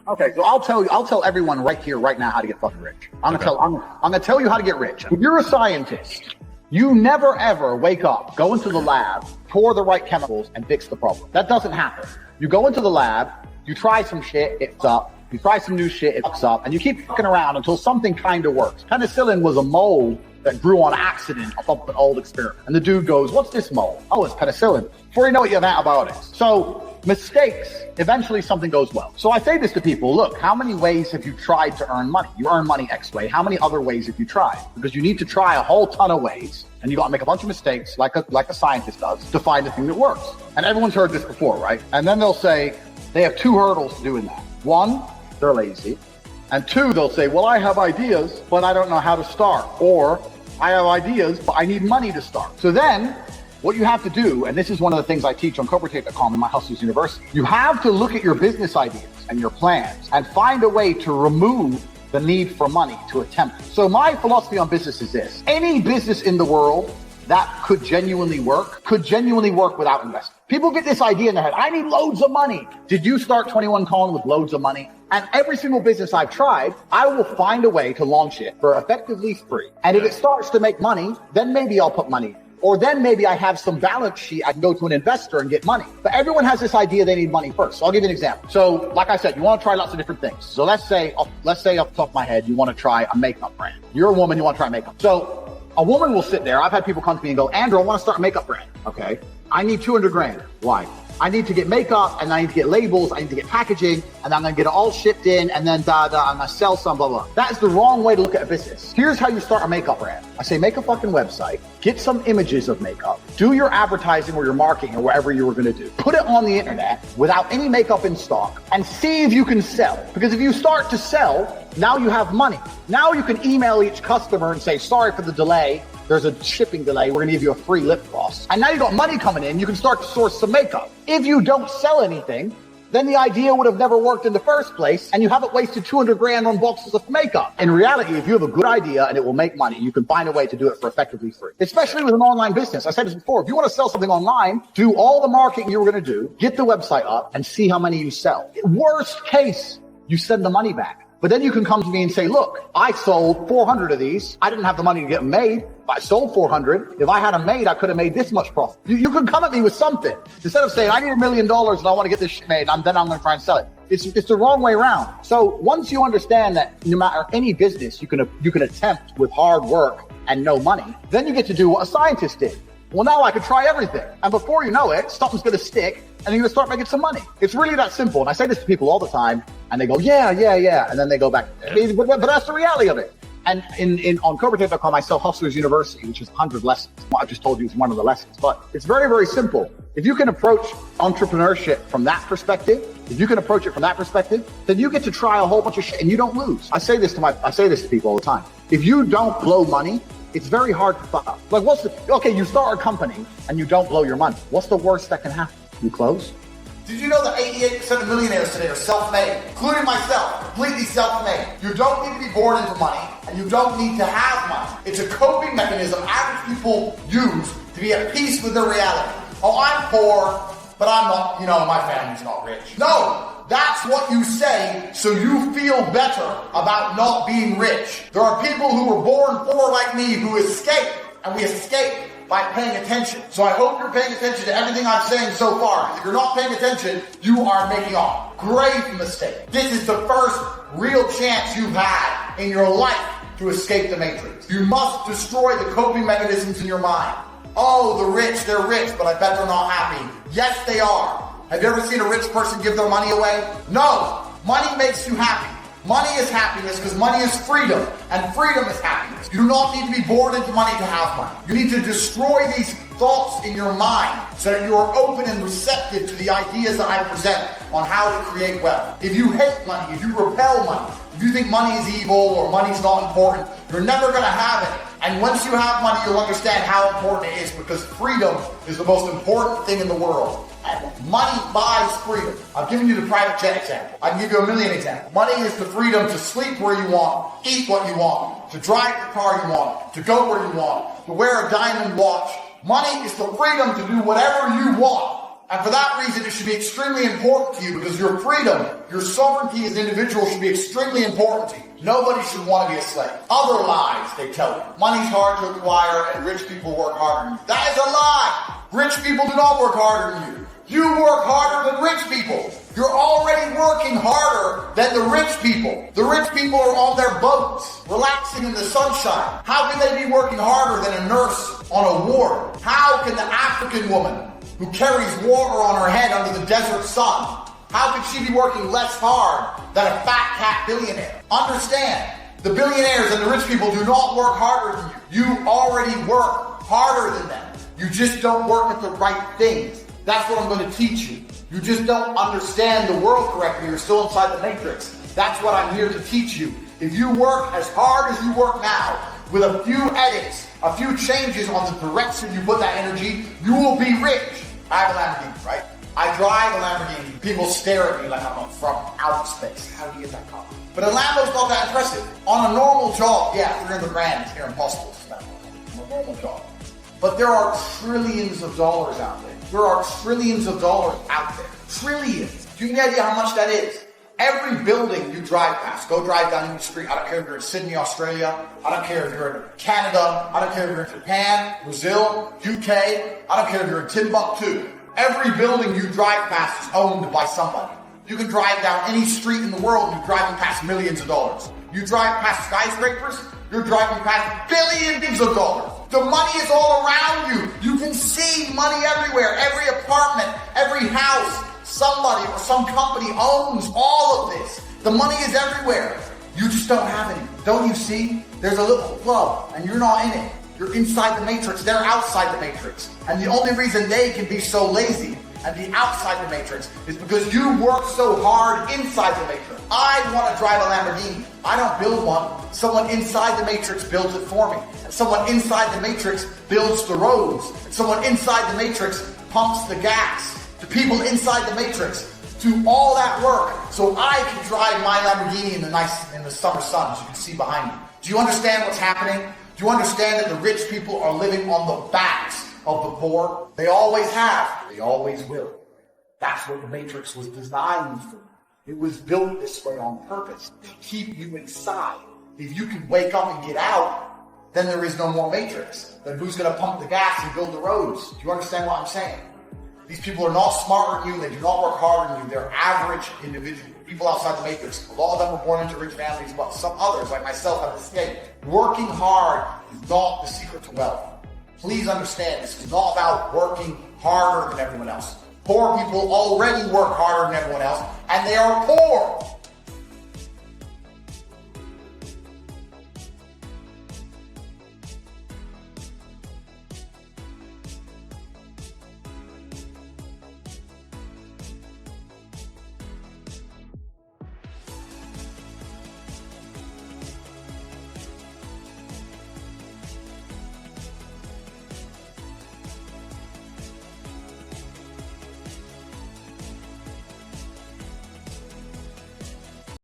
Okay, so I'll tell everyone right here, right now, how to get fucking rich. I'm gonna tell you how to get rich. If you're a scientist, you never ever wake up, go into the lab, pour the right chemicals, and fix the problem. That doesn't happen. You go into the lab, you try some shit, it's up. You try some new shit, it fucks up, and you keep fucking around until something kind of works. Penicillin was a mold that grew on accident off of an old experiment. And the dude goes, what's this mold? Oh, it's penicillin. Before you know it, you have antibiotics. So mistakes, eventually something goes well. So I say this to people, look, how many ways have you tried to earn money? You earn money X way. How many other ways have you tried? Because you need to try a whole ton of ways, and you got to make a bunch of mistakes like a scientist does to find the thing that works. And everyone's heard this before, right? And then they'll say they have two hurdles to doing that. One, they're lazy. And two, they'll say, well, I have ideas, but I don't know how to start. Or I have ideas, but I need money to start. So then what you have to do, and this is one of the things I teach on Tate.com in my Hustlers University, you have to look at your business ideas and your plans and find a way to remove the need for money to attempt it. So my philosophy on business is this: any business in the world that could genuinely work without investment. People get this idea in their head, I need loads of money. Did you start 21 Colin with loads of money? And every single business I've tried, I will find a way to launch it for effectively free. And if it starts to make money, then maybe I'll put money in. Or then maybe I have some balance sheet, I can go to an investor and get money. But everyone has this idea they need money first. So I'll give you an example. So like I said, you want to try lots of different things. So let's say off the top of my head, you want to try a makeup brand. You're a woman, you want to try makeup. So a woman will sit there. I've had people come to me and go, Andrew, I want to start a makeup brand. Okay. I need 200 grand. Why? I need to get makeup, and I need to get labels, I need to get packaging, and I'm going to get it all shipped in, and then I'm going to sell some, blah, blah. That is the wrong way to look at a business. Here's how you start a makeup brand. I say, make a fucking website, get some images of makeup, do your advertising or your marketing or whatever you were going to do. Put it on the internet without any makeup in stock and see if you can sell. Because if you start to sell, now you have money. Now you can email each customer and say, sorry for the delay. There's a shipping delay. We're going to give you a free lip gloss. And now you got money coming in. You can start to source some makeup. If you don't sell anything, then the idea would have never worked in the first place, and you haven't wasted 200 grand on boxes of makeup. In reality, if you have a good idea and it will make money, you can find a way to do it for effectively free. Especially with an online business. I said this before. If you want to sell something online, do all the marketing you were going to do, get the website up, and see how many you sell. Worst case, you send the money back. But then you can come to me and say, look, I sold 400 of these. I didn't have the money to get them made. But I sold 400. If I had them made, I could have made this much profit. You can come at me with something. Instead of saying, I need $1 million and I want to get this shit made, then I'm going to try and sell it. It's the wrong way around. So once you understand that no matter any business you can attempt with hard work and no money, then you get to do what a scientist did. Well, now I could try everything. And before you know it, something's going to stick and you're going to start making some money. It's really that simple. And I say this to people all the time and they go, yeah. And then they go back. But that's the reality of it. And on Tate.com, I sell Hustlers University, which is 100 lessons. What I just told you is one of the lessons, but it's very, very simple. If you can approach entrepreneurship from that perspective, then you get to try a whole bunch of shit and you don't lose. I say this to people all the time. If you don't blow money, it's very hard to fuck up. Like you start a company and you don't blow your money. What's the worst that can happen? You close? Did you know that 88% of millionaires today are self-made, including myself, completely self-made? You don't need to be born into money, and you don't need to have money. It's a coping mechanism average people use to be at peace with their reality. Oh, I'm poor, but I'm not, my family's not rich. No, that's what you say so you feel better about not being rich. There are people who were born poor like me who escape, and we escape by paying attention. So I hope you're paying attention to everything I'm saying so far. If you're not paying attention, you are making a grave mistake. This is the first real chance you've had in your life to escape the matrix. You must destroy the coping mechanisms in your mind. Oh, the rich, they're rich, but I bet they're not happy. Yes, they are. Have you ever seen a rich person give their money away? No. Money makes you happy. Money is happiness because money is freedom, and freedom is happiness. You do not need to be born into money to have money. You need to destroy these thoughts in your mind so that you are open and receptive to the ideas that I present on how to create wealth. If you hate money, if you repel money, if you think money is evil or money's not important, you're never going to have it. And once you have money, you'll understand how important it is because freedom is the most important thing in the world. And money buys freedom. I've given you the private jet example. I can give you a million examples. Money is the freedom to sleep where you want, eat what you want, to drive the car you want, to go where you want, to wear a diamond watch. Money is the freedom to do whatever you want. And for that reason, it should be extremely important to you because your freedom, your sovereignty as an individual should be extremely important to you. Nobody should want to be a slave. Other lies they tell you. Money's hard to acquire and rich people work harder than you. That is a lie. Rich people do not work harder than you. You work harder than rich people. You're already working harder than the rich people. The rich people are on their boats, relaxing in the sunshine. How can they be working harder than a nurse on a ward? How can the African woman who carries water on her head under the desert sun, how could she be working less hard than a fat cat billionaire? Understand, the billionaires and the rich people do not work harder than you. You already work harder than them. You just don't work at the right things. That's what I'm going to teach you. You just don't understand the world correctly. You're still inside the matrix. That's what I'm here to teach you. If you work as hard as you work now, with a few edits, a few changes on the direction you put that energy, you will be rich. I have a Lamborghini, right? I drive a Lamborghini. People stare at me like I'm from outer space. How do you get that car? But a Lambo's not that impressive. On a normal job, yeah, 300 grand is near impossible to spend on a normal job. But there are trillions of dollars out there. There are trillions of dollars out there. Trillions. Do you have any idea how much that is? Every building you drive past, go drive down the street. I don't care if you're in Sydney, Australia. I don't care if you're in Canada. I don't care if you're in Japan, Brazil, UK. I don't care if you're in Timbuktu. Every building you drive past is owned by somebody. You can drive down any street in the world and you're driving past millions of dollars. You drive past skyscrapers, you're driving past billions of dollars. The money is all around you. You can see money everywhere. Every apartment, every house, somebody or some company owns all of this. The money is everywhere. You just don't have any. Don't you see? There's a little club and you're not in it. You're inside the matrix. They're outside the matrix. And the only reason they can be so lazy and be outside the matrix is because you work so hard inside the matrix. I want to drive a Lamborghini. I don't build one. Someone inside the matrix builds it for me. And someone inside the matrix builds the roads. And someone inside the matrix pumps the gas. The people inside the matrix do all that work so I can drive my Lamborghini in the summer sun, as you can see behind me. Do you understand what's happening? Do you understand that the rich people are living on the backs of the poor? They always have. They always will. That's what the matrix was designed for. It was built this way on purpose to keep you inside. If you can wake up and get out, then there is no more matrix. Then who's going to pump the gas and build the roads? Do you understand what I'm saying? These people are not smarter than you. They do not work harder than you. They're average individuals. People outside the matrix. A lot of them were born into rich families, but some others, like myself, have escaped. Working hard is not the secret to wealth. Please understand, this is not about working harder than everyone else. Poor people already work harder than everyone else, and they are poor.